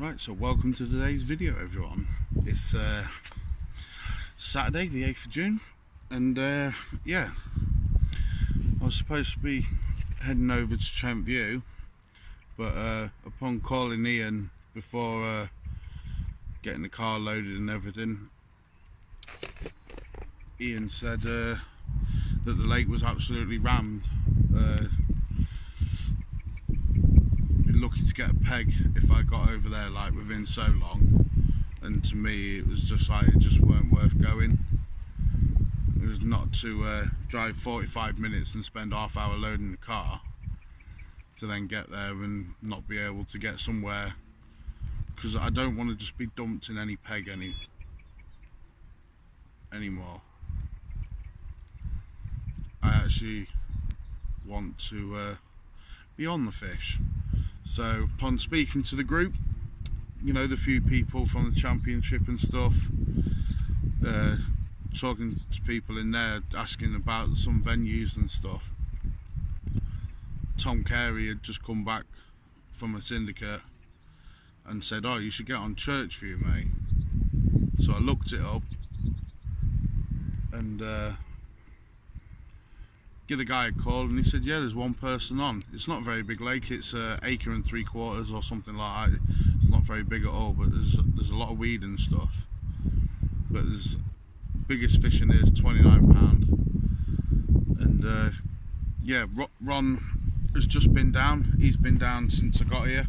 Right, so welcome to today's video, everyone. It's Saturday the 8th of June, and yeah, I was supposed to be heading over to Trent View, but upon calling Ian before getting the car loaded and everything, Ian said that the lake was absolutely rammed. Lucky to get a peg if I got over there like within so long, and to me it was just like it just weren't worth going. It was not to drive 45 minutes and spend half hour loading the car to then get there and not be able to get somewhere, because I don't want to just be dumped in any peg anymore. I actually want to be on the fish. So upon speaking to the group, you know, the few people from the championship and stuff, talking to people in there, asking about some venues and stuff, Tom Carey had just come back from a syndicate and said, oh, you should get on Churchview, mate. So I looked it up and give the guy a call, and he said, yeah, there's one person on. It's not a very big lake, it's 1.75 acres or something like that. It's not very big at all, but there's a lot of weed and stuff. But there's biggest fish in here is 29 pound. And yeah, Ron has just been down. He's been down since I got here.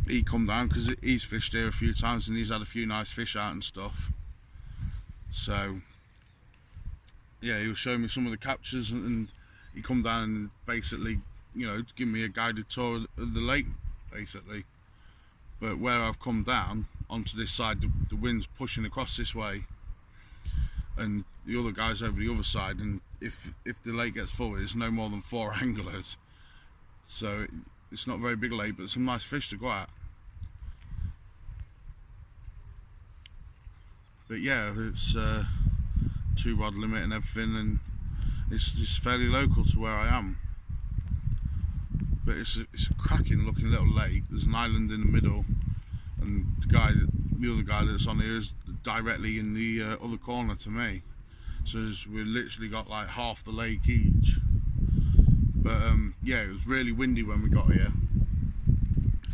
He come down because he's fished here a few times and he's had a few nice fish out and stuff. So yeah, he was showing me some of the captures, and he come down and basically, you know, give me a guided tour of the lake, basically. But where I've come down onto this side, the wind's pushing across this way, and the other guy's over the other side. And if the lake gets full, it's no more than 4 anglers. So it's not a very big lake, but some nice fish to go at. But yeah, it's 2-rod limit and everything, and it's just fairly local to where I am. But it's a cracking looking little lake. There's an island in the middle, and the other guy that's on here is directly in the other corner to me. So we've literally got like half the lake each. But yeah, it was really windy when we got here.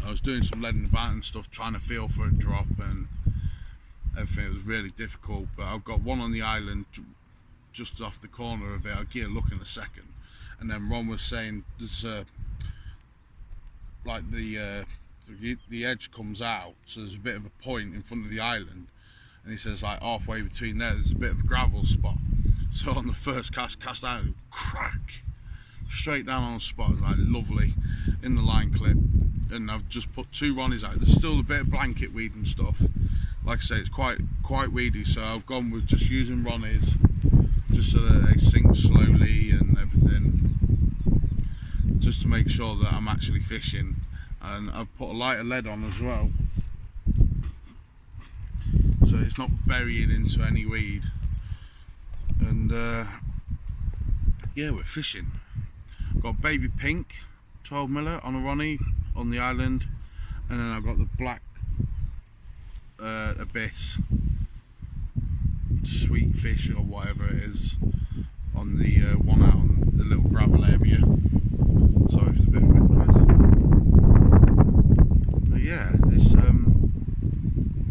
I was doing some leading about and stuff, trying to feel for a drop and everything. It was really difficult, but I've got one on the island just off the corner of it. I'll give you a look in a second. And then Ron was saying there's like the edge comes out, so there's a bit of a point in front of the island, and he says like halfway between there's a bit of a gravel spot. So on the first cast out, crack straight down on the spot, like lovely in the line clip. And I've just put 2 Ronnies out. There's still a bit of blanket weed and stuff. Like I say, it's quite weedy, so I've gone with just using Ronnies, just so that they sink slowly and everything, just to make sure that I'm actually fishing. And I've put a lighter lead on as well, so it's not burying into any weed. And yeah, we're fishing. I've got baby pink 12 miller on a Ronnie on the island, and then I've got the black abyss sweet fish or whatever it is on the one out on the little gravel area. Sorry for the bit of wind noise. But yeah,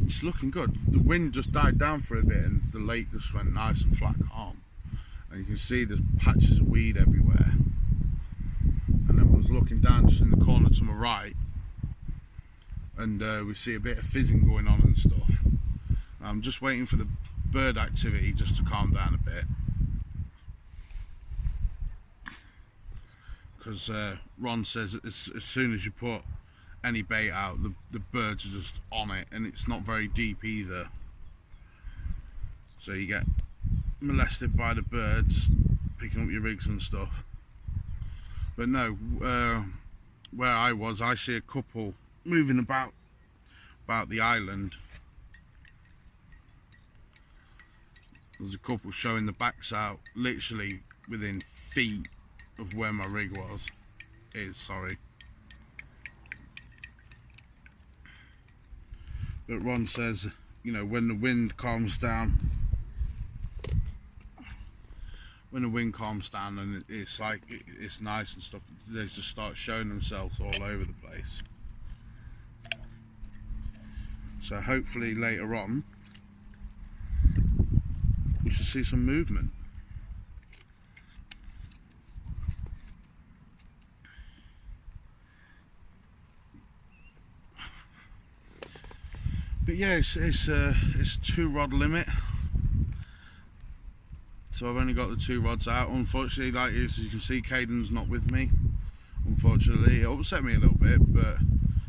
it's looking good. The wind just died down for a bit and the lake just went nice and flat calm, and you can see there's patches of weed everywhere. And then I was looking down just in the corner to my right, and we see a bit of fizzing going on and stuff. I'm just waiting for the bird activity just to calm down a bit, because Ron says as soon as you put any bait out, the birds are just on it, and it's not very deep either, so you get molested by the birds picking up your rigs and stuff. But no, where I see a couple moving about the island. There's a couple showing the backs out literally within feet of where my rig was. Sorry. But Ron says, you know, when the wind calms down, and it's like it's nice and stuff, they just start showing themselves all over the place. So hopefully later on we should see some movement. But yeah, it's 2 rod limit. So I've only got the 2 rods out. Unfortunately, like as you can see, Caydan's not with me. Unfortunately, it upset me a little bit, but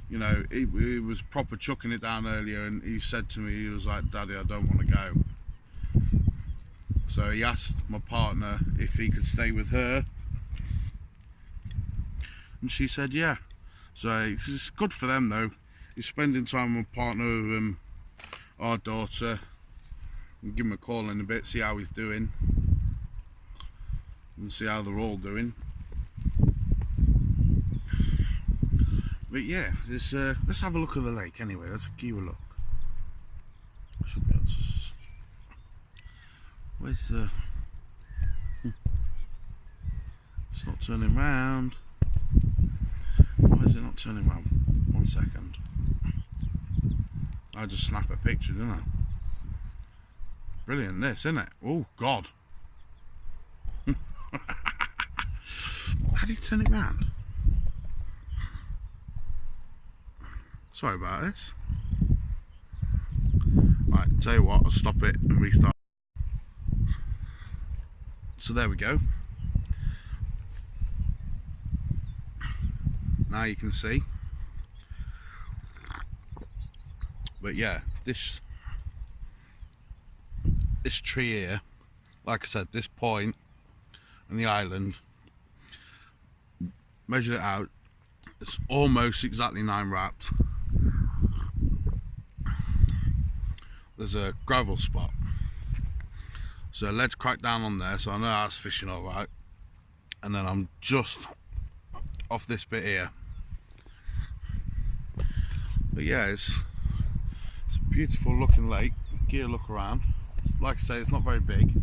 you know, he was proper chucking it down earlier, and he said to me, he was like, "Daddy, I don't want to go." So he asked my partner if he could stay with her, and she said yeah. So it's good for them though. He's spending time with my partner, our daughter. We'll give him a call in a bit, see how he's doing, and see how they're all doing. But yeah, let's have a look at the lake anyway. Let's give a look. I should be able to. Where's the? It's not turning round. Why is it not turning round? 1 second. I just snap a picture, didn't I? Brilliant, this, isn't it? Oh God! How do you turn it round? Sorry about this. Right, tell you what, I'll stop it and restart. So there we go. Now you can see. But yeah, this tree here, like I said, this point and the island, measured it out, it's almost exactly 9 wraps. There's a gravel spot, so lead's cracked down on there, so I know that's fishing all right. And then I'm just off this bit here. But yeah, it's a beautiful looking lake. Give a look around. Like I say, it's not very big.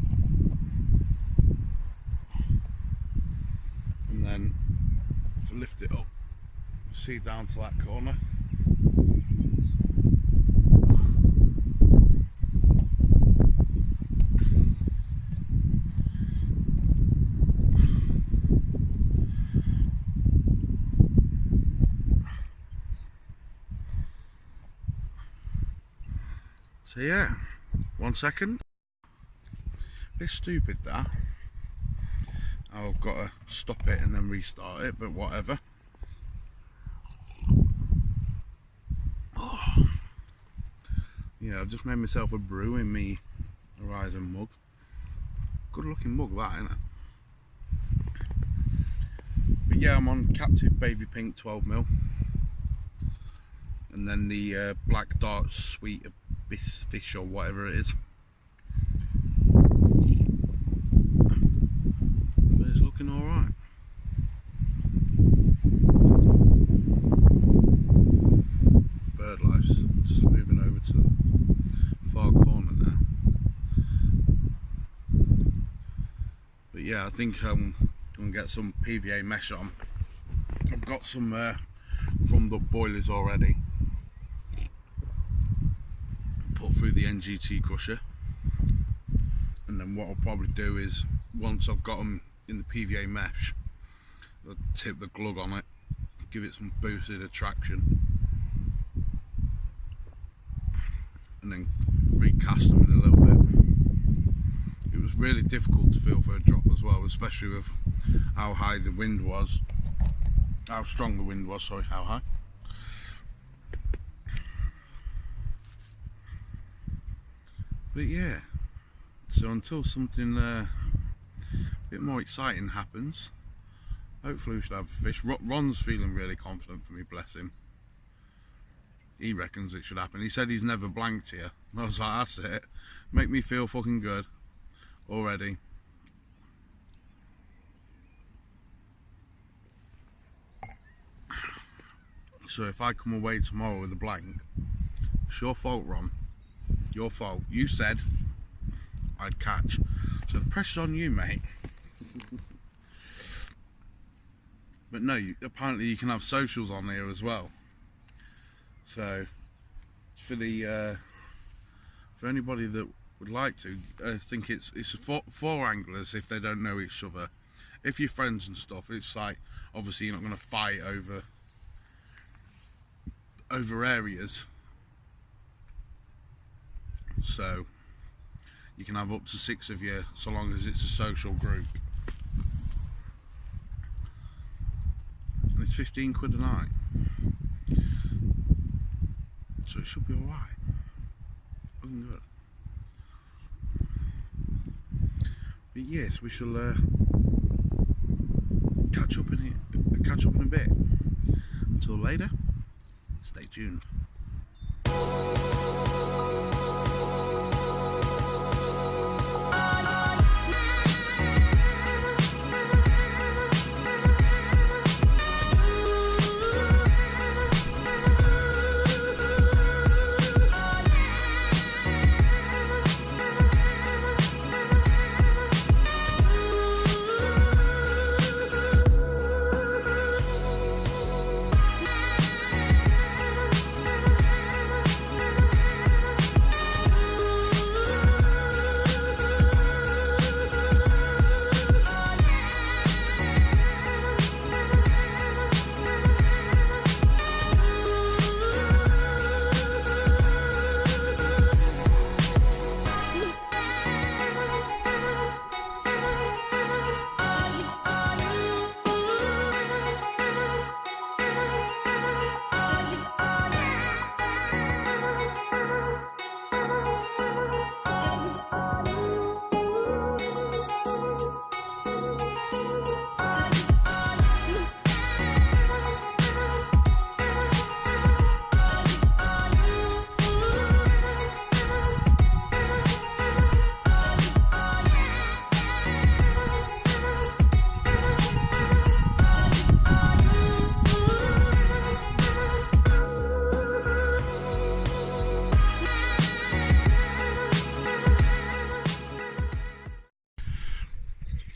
And then if I lift it up, see down to that corner. So yeah, 1 second. Bit stupid that. I've got to stop it and then restart it, but whatever. Oh. Yeah, I've just made myself a brew in me Horizon mug. Good looking mug that, isn't it? But yeah, I'm on Captive Baby Pink 12mm. And then the Black Dart Sweet Abyss Fish or whatever it is. But it's looking alright. Bird life's just moving over to the far corner now. But yeah, I think I'm going to get some PVA mesh on. I've got some from the boilers already. Put through the NGT crusher, and then what I'll probably do is, once I've got them in the PVA mesh, I'll tip the glug on it, give it some boosted attraction, and then recast them in a little bit. It was really difficult to feel for a drop as well, especially with how high the wind was, how strong the wind was, sorry, how high. But yeah, so until something a bit more exciting happens, hopefully we should have a fish. Ron's feeling really confident for me, bless him. He reckons it should happen. He said he's never blanked here. I was like, that's it. Make me feel fucking good already. So if I come away tomorrow with a blank, It's your fault, Ron. Your fault. You said I'd catch. So the pressure's on you, mate. But no, apparently you can have socials on here as well. So for the for anybody that would like to, I think it's for anglers if they don't know each other. If you're friends and stuff, it's like obviously you're not going to fight over areas. So you can have up to 6 of you, so long as it's a social group. And it's 15 quid a night, so it should be alright. Looking good. But yes, we shall catch up in a bit. Until later, stay tuned.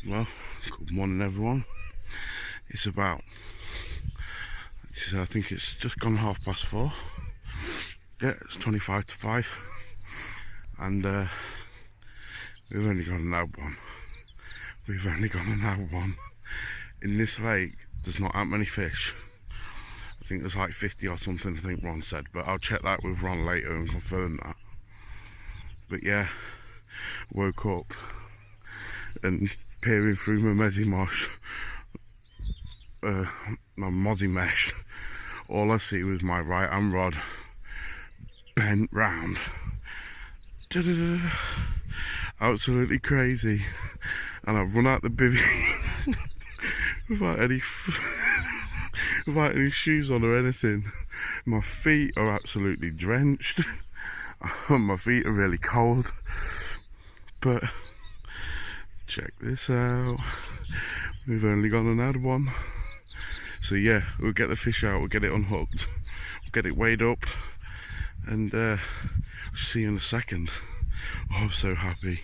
Well, good morning everyone. It's about, I think it's just gone 4:30. Yeah, it's 25 to 5. And we've only got an hour one. We've only got an hour one. In this lake, there's not that many fish. I think there's like 50 or something, I think Ron said. But I'll check that with Ron later and confirm that. But yeah, woke up and peering through my mezzy mosh, my mozzie mesh, all I see was my right hand rod bent round. Da-da-da. Absolutely crazy. And I've run out the bivvy without any shoes on or anything. My feet are absolutely drenched. My feet are really cold. But check this out, we've only got another one. So yeah, we'll get the fish out, we'll get it unhooked, we'll get it weighed up, and see you in a second. Oh, I'm so happy.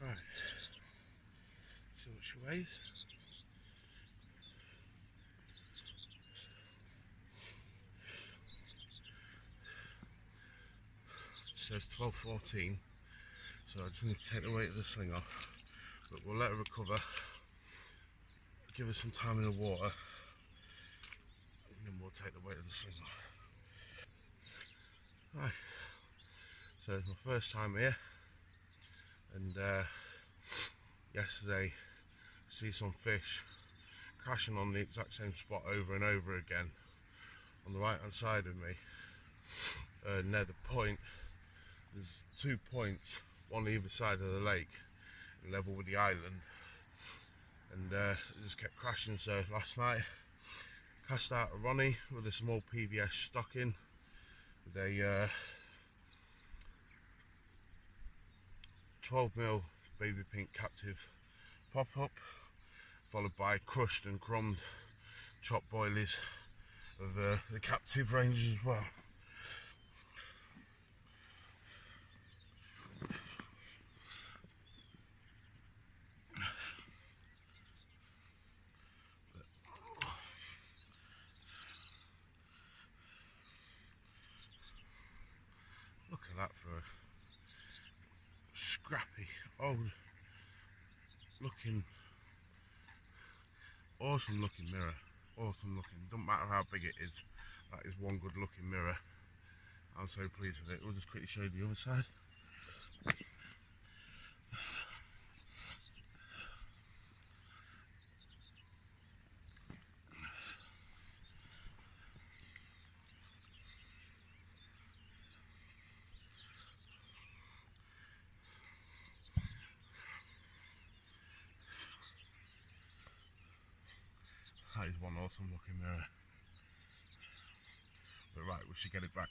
Right, see what she weighs. It says 12.14, so I just need to take the weight of the sling off, but we'll let her recover, give her some time in the water, and then we'll take the weight of the sling off. Right, so it's my first time here, and yesterday I see some fish crashing on the exact same spot over and over again on the right hand side of me, near the point. There's 2 points, one either side of the lake, level with the island, and it just kept crashing. So last night cast out a Ronnie with a small PVS stocking with a 12mm baby pink captive pop up, followed by crushed and crumbed chopped boilies of the captive range as well. Look at that for a scrappy, old looking, awesome looking mirror. Awesome looking, doesn't matter how big it is, that is one good looking mirror. I'm so pleased with it. We'll just quickly show you the other side. That is one awesome looking mirror. But right, we should get it back.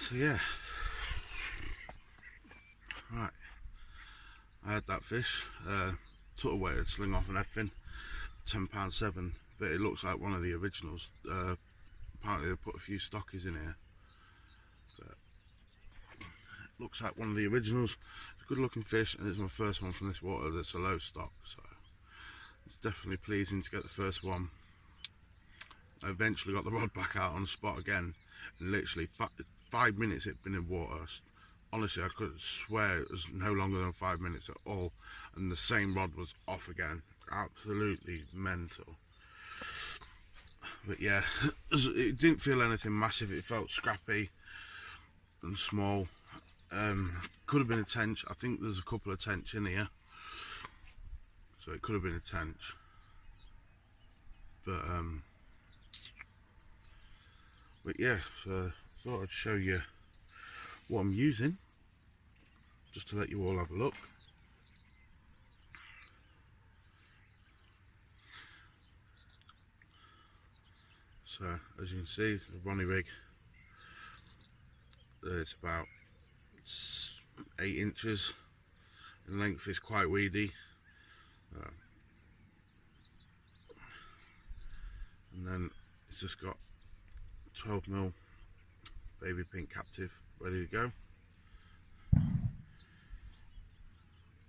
So yeah, right, I had that fish, took away a sling off and everything, £10.7, but it looks like one of the originals. Apparently they put a few stockies in here, but it looks like one of the originals. It's a good looking fish, and it's my first one from this water that's a low stock, so it's definitely pleasing to get the first one. I eventually got the rod back out on the spot again, and literally 5 minutes it'd been in water. Honestly, I could swear it was no longer than 5 minutes at all, and the same rod was off again. Absolutely mental. But yeah, it didn't feel anything massive. It felt scrappy and small. Could have been a tench. I think there's a couple of tench in here, so it could have been a tench. But yeah, so I thought I'd show you what I'm using, just to let you all have a look. So as you can see, the Ronnie rig, it's about 8 inches in length. It's quite weedy, and then it's just got 12mm baby pink captive ready to go.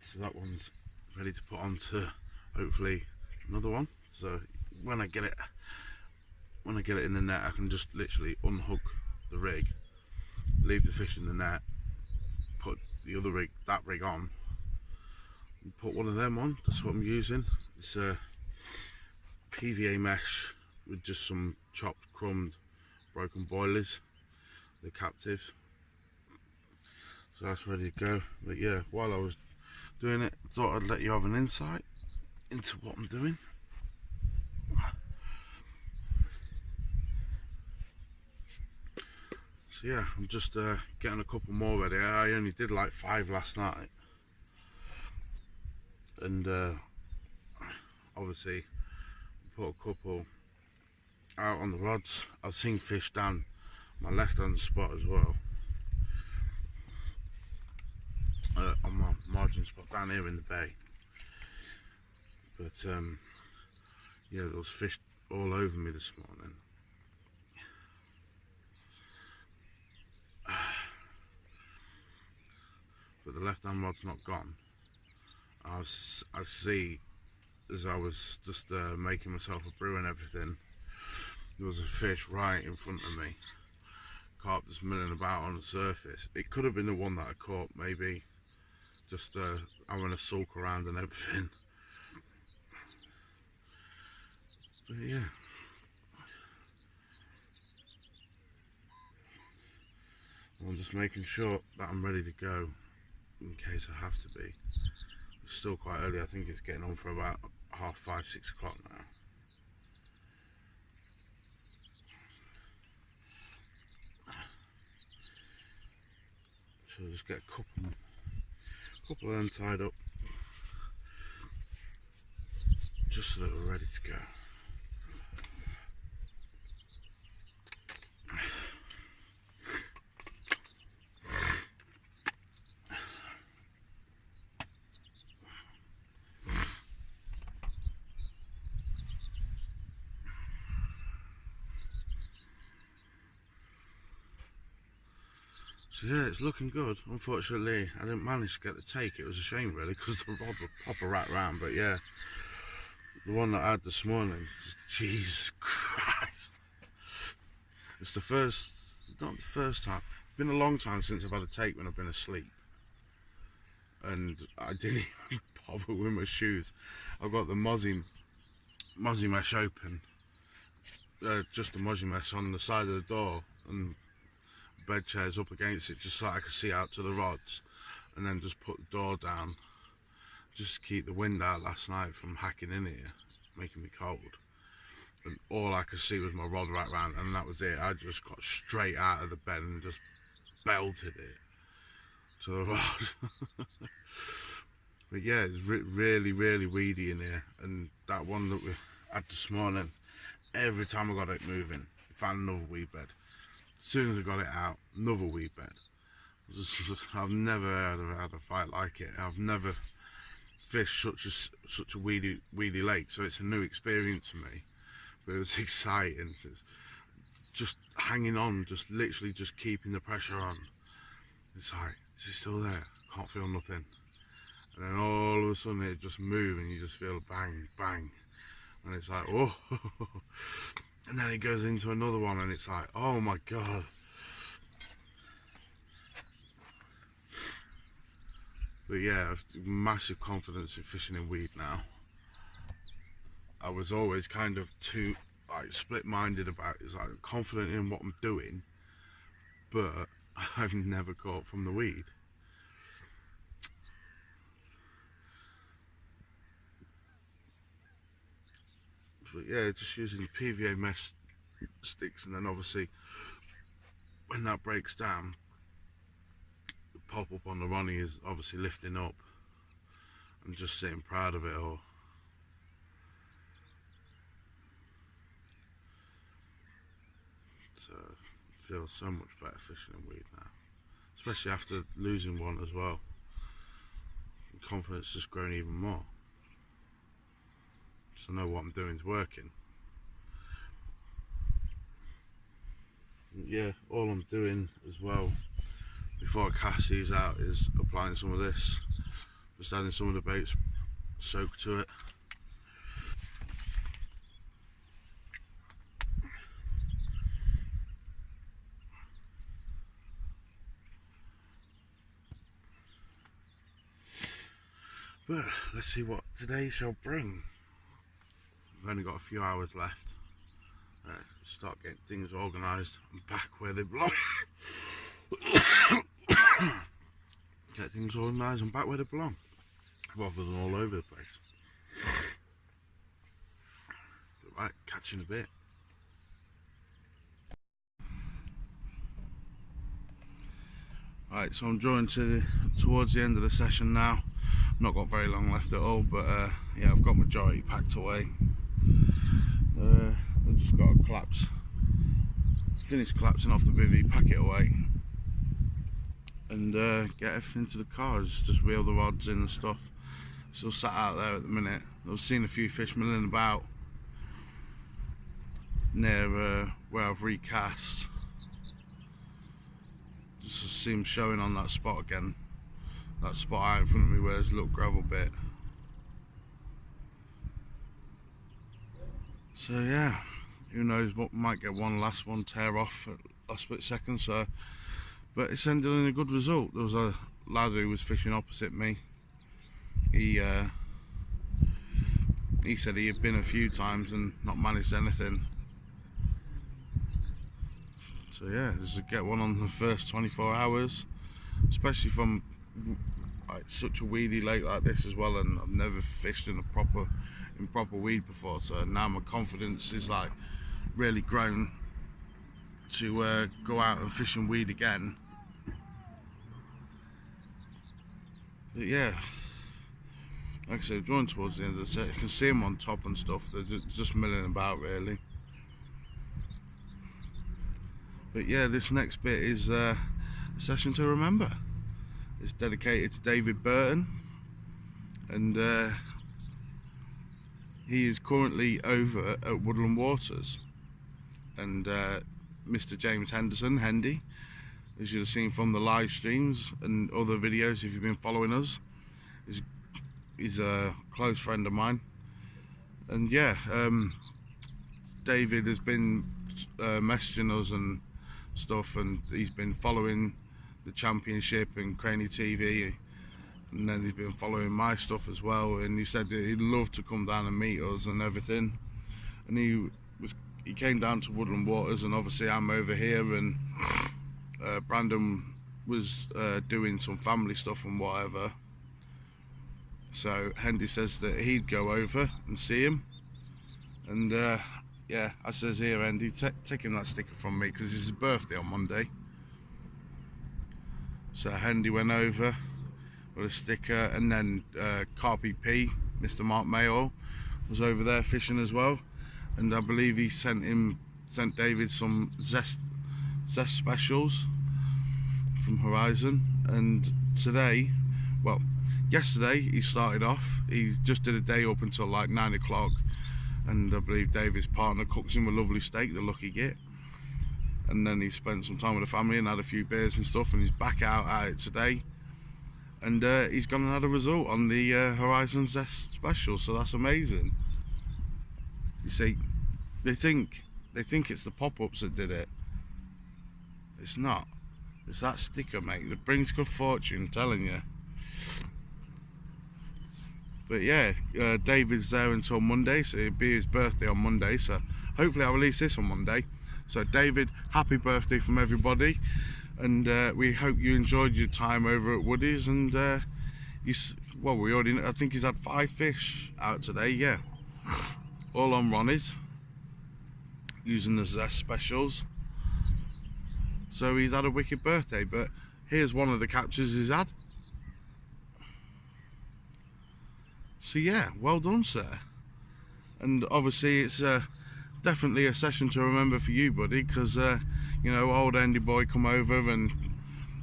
So that one's ready to put onto hopefully another one. So when I get it in the net, I can just literally unhook the rig, leave the fish in the net, put the other rig, that rig on, and put one of them on. That's what I'm using. It's a PVA mesh with just some chopped, crumbed, broken boilies, the captives. So that's ready to go. But yeah, while I was doing it, I thought I'd let you have an insight into what I'm doing. So yeah, I'm just getting a couple more ready. I only did like 5 last night, and obviously put a couple out on the rods. I've seen fish down my left hand spot as well, on my margin spot down here in the bay. But yeah, there was fish all over me this morning. But the left hand rod's not gone. I see, as I was just making myself a brew and everything, there was a fish right in front of me, carp just milling about on the surface. It could have been the one that I caught, maybe just having a sulk around and everything. But yeah, I'm just making sure that I'm ready to go in case I have to be. It's still quite early. I think it's getting on for about 5:30, 6 o'clock now. So I'll just get a couple of them tied up, just so that we're ready to go. So yeah, it's looking good. Unfortunately, I didn't manage to get the take. It was a shame really, because the rod would pop a rat round. But yeah, the one that I had this morning, Jesus Christ. It's not the first time. It's been a long time since I've had a take when I've been asleep. And I didn't even bother with my shoes. I've got the mozzie mesh open. Just the mozzie mesh on the side of the door. And bed chairs up against it, just so I could see out to the rods, and then just put the door down just to keep the wind out last night from hacking in here, making me cold. And all I could see was my rod right round, and that was it. I just got straight out of the bed and just belted it to the rod. But yeah, it's really weedy in here. And that one that we had this morning, every time I got it moving, I found another weed bed. As soon as I got it out, another weed bed. I've never had a fight like it. I've never fished such a weedy lake, so it's a new experience for me. But it was exciting. It's just hanging on, just literally just keeping the pressure on. It's like, is it still there? Can't feel nothing. And then all of a sudden it just moves and you just feel bang, bang. And it's like, oh. And then it goes into another one and it's like, oh my God. But yeah, I've massive confidence in fishing in weed now. I was always kind of too split-minded about it. It's like confident in what I'm doing, but I've never caught from the weed. But yeah, just using the PVA mesh sticks, and then obviously when that breaks down, the pop up on the Ronnie is obviously lifting up. I'm just sitting proud of it all. So it feels so much better fishing in weed now, especially after losing one as well. The confidence just grown even more. So I know what I'm doing is working. Yeah, all I'm doing as well before I cast these out is applying some of this, just adding some of the bait soak to it. But let's see what today shall bring. I've only got a few hours left. Start getting things organised and back where they belong. Get things organised and back where they belong, rather than all over the place. But right, catch you in a bit. Right, so I'm drawing towards the end of the session now. Not got very long left at all, but yeah, I've got majority packed away. I've just got to finish collapsing off the bivvy, pack it away, and get everything to the car. Just reel the rods in and stuff. Still sat out there at the minute. I've seen a few fish milling about near where I've recast. Just see them showing on that spot again. That spot out in front of me where there's a little gravel bit. So yeah, who knows what, might get one last one tear off at last split second. So, but it's ended in a good result. There was a lad who was fishing opposite me. He said he had been a few times and not managed anything. So yeah, just to get one on the first 24 hours, especially from like such a weedy lake like this as well, and I've never fished in proper weed before, so now my confidence is like really grown to go out and fish and weed again. But yeah, like I said, drawing towards the end of the set, you can see them on top and stuff. They're just milling about really. But yeah, this next bit is a session to remember. It's dedicated to David Burton, and he is currently over at Woodland Waters. And Mr. James Henderson, Hendy, as you've seen from the live streams and other videos if you've been following us, he's a close friend of mine. And yeah, David has been messaging us and stuff, and he's been following the championship and Craney TV, and then he's been following my stuff as well, and he said that he'd love to come down and meet us and everything. And he came down to Woodland Waters, and obviously I'm over here, and Brandon was doing some family stuff and whatever, so Hendy says that he'd go over and see him. And yeah, I says, here Hendy, take him that sticker from me, because it's his birthday on Monday. So Hendy went over with a sticker, and then Carpy P, Mr. Mark Mayo, was over there fishing as well, and I believe he sent David some zest specials from Horizon. And today, well, yesterday he started off, he just did a day up until like 9 o'clock, and I believe David's partner cooks him a lovely steak, the lucky git. And then he spent some time with the family and had a few beers and stuff, and he's back out at it today. And he's gone and had a result on the Horizon Zest special, so that's amazing. You see, they think it's the pop-ups that did it. It's not. It's that sticker, mate, that brings good fortune, I'm telling you. But yeah, David's there until Monday, so it'll be his birthday on Monday, so hopefully I'll release this on Monday. So David, happy birthday from everybody, and we hope you enjoyed your time over at Woody's. And I think he's had 5 fish out today, yeah, all on Ronnie's, using the Zest specials. So he's had a wicked birthday, but here's one of the captures he's had. So yeah, well done, sir. And obviously it's definitely a session to remember for you, buddy, because you know, old Andy boy come over, and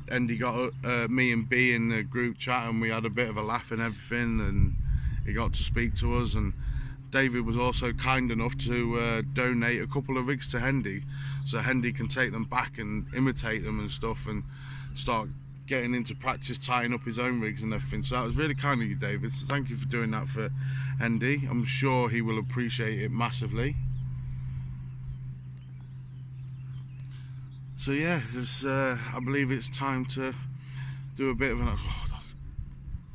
Andy got me and B in the group chat, and we had a bit of a laugh and everything, and he got to speak to us. And David was also kind enough to donate a couple of rigs to Hendy, so Hendy can take them back and imitate them and stuff, and start getting into practice tying up his own rigs and everything. So that was really kind of you, David, so thank you for doing that for Hendy. I'm sure he will appreciate it massively. So yeah, I believe it's time to do a bit of an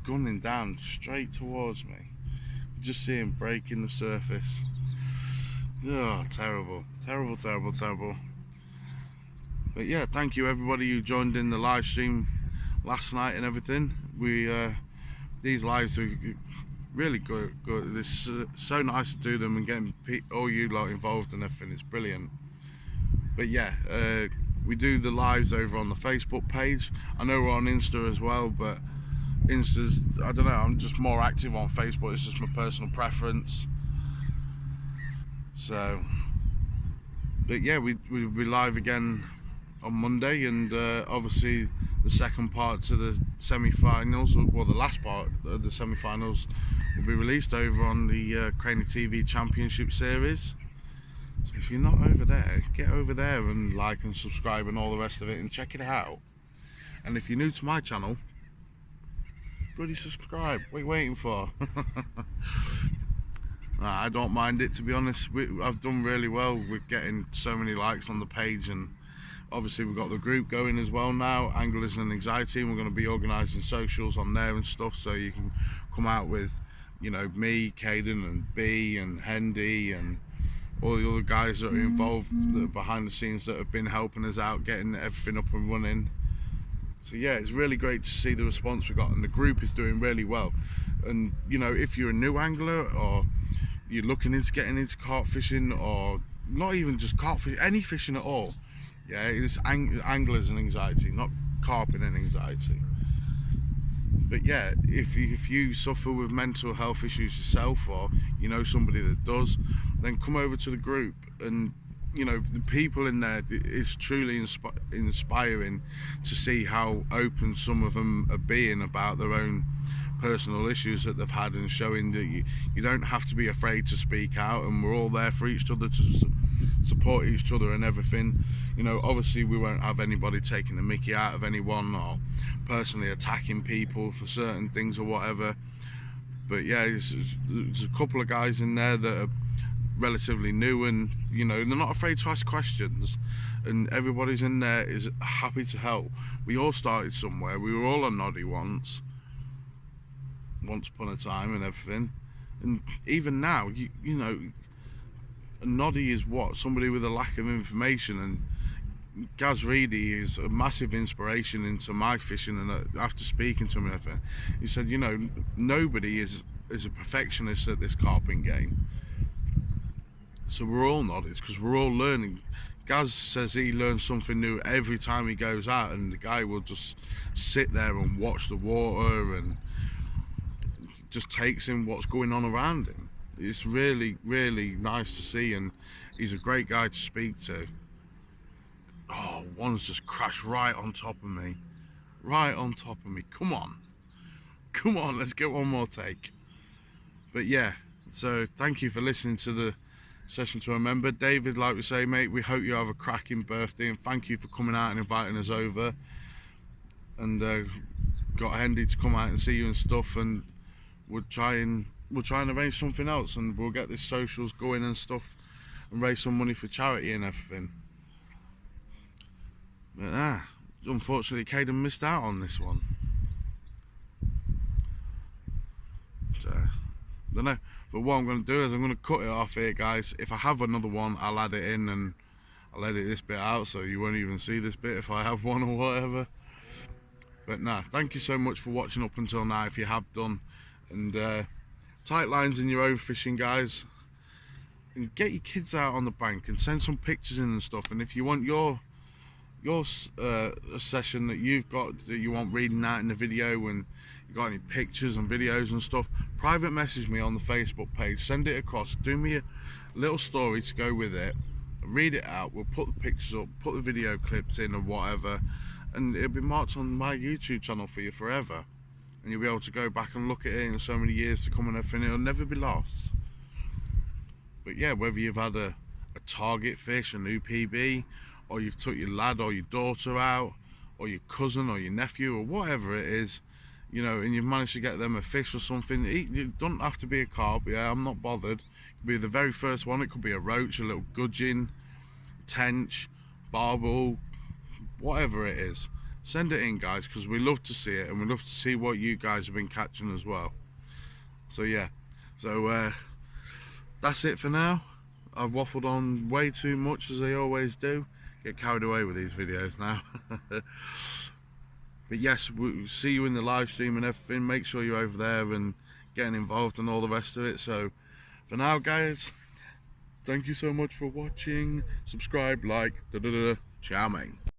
gunning down straight towards me. Just see him breaking the surface. Oh, terrible, terrible, terrible, terrible. But yeah, thank you everybody who joined in the live stream last night and everything. These lives are really good. It's so nice to do them and getting all you lot involved and everything. It's brilliant. But yeah, we do the lives over on the Facebook page. I know we're on Insta as well, but Insta's, I don't know, I'm just more active on Facebook. It's just my personal preference. So, but yeah, we'll be live again on Monday, and obviously the second part to the semi-finals, or the last part of the semi-finals, will be released over on the Craney TV Championship Series. So if you're not over there, get over there and like and subscribe and all the rest of it, and check it out. And if you're new to my channel, bloody subscribe. What are you waiting for? I don't mind it, to be honest. I've done really well with getting so many likes on the page, and obviously we've got the group going as well now, Anglers and Anxiety, and we're going to be organising socials on there and stuff, so you can come out with, you know, me, Caydan and B and Hendy and all the other guys that are involved, that are behind the scenes, that have been helping us out, getting everything up and running. So yeah, it's really great to see the response we got, and the group is doing really well. And you know, if you're a new angler, or you're looking into getting into carp fishing, or not even just carp fishing, any fishing at all, yeah, it's Anglers and Anxiety, not carping and Anxiety. But yeah, if you suffer with mental health issues yourself, or you know somebody that does, then come over to the group. And you know, the people in there, it's truly inspiring to see how open some of them are being about their own personal issues that they've had, and showing that you don't have to be afraid to speak out, and we're all there for each other to support each other and everything. You know, obviously we won't have anybody taking the mickey out of anyone or personally attacking people for certain things or whatever. But yeah, there's a couple of guys in there that are relatively new, and you know, they're not afraid to ask questions, and everybody's in there is happy to help. We all started somewhere. We were all a noddy once upon a time and everything, and even now, you know, a noddy is what? Somebody with a lack of information. And Gaz Reedy is a massive inspiration into my fishing, and after speaking to him and everything, he said, you know, nobody is a perfectionist at this carping game. So we're all noddies because we're all learning. Gaz says he learns something new every time he goes out, and the guy will just sit there and watch the water and just takes in what's going on around him. It's really, really nice to see, and he's a great guy to speak to. Oh, one's just crashed right on top of me. Right on top of me. Come on. Come on, let's get one more take. But yeah, so thank you for listening to the session to remember. David, like we say, mate, we hope you have a cracking birthday, and thank you for coming out and inviting us over, and got Hendy to come out and see you and stuff, and we'll try and arrange something else, and we'll get this socials going and stuff and raise some money for charity and everything. But unfortunately Caydan missed out on this one, so I don't know. But what I'm going to do is I'm going to cut it off here, guys. If I have another one, I'll add it in, and I'll edit this bit out so you won't even see this bit if I have one or whatever. But nah, thank you so much for watching up until now, if you have done. And tight lines in your own fishing, guys, and get your kids out on the bank and send some pictures in and stuff. And if you want your session that you've got that you want reading out in the video, and you got any pictures and videos and stuff, private message me on the Facebook page, send it across, do me a little story to go with it, read it out, we'll put the pictures up, put the video clips in or whatever, and it'll be marked on my YouTube channel for you forever, and you'll be able to go back and look at it in so many years to come and everything. It'll never be lost. But yeah, whether you've had a target fish, a new PB, or you've took your lad or your daughter out, or your cousin or your nephew, or whatever it is, you know, and you've managed to get them a fish or something, it doesn't have to be a carp. Yeah, I'm not bothered. It could be the very first one. It could be a roach, a little gudgeon, tench, barbel, whatever it is. Send it in, guys, because we love to see it, and we love to see what you guys have been catching as well. So yeah, so that's it for now. I've waffled on way too much, as I always do. Get carried away with these videos now. But yes, we'll see you in the live stream and everything. Make sure you're over there and getting involved and all the rest of it. So for now, guys, thank you so much for watching. Subscribe, like, ciao, mate.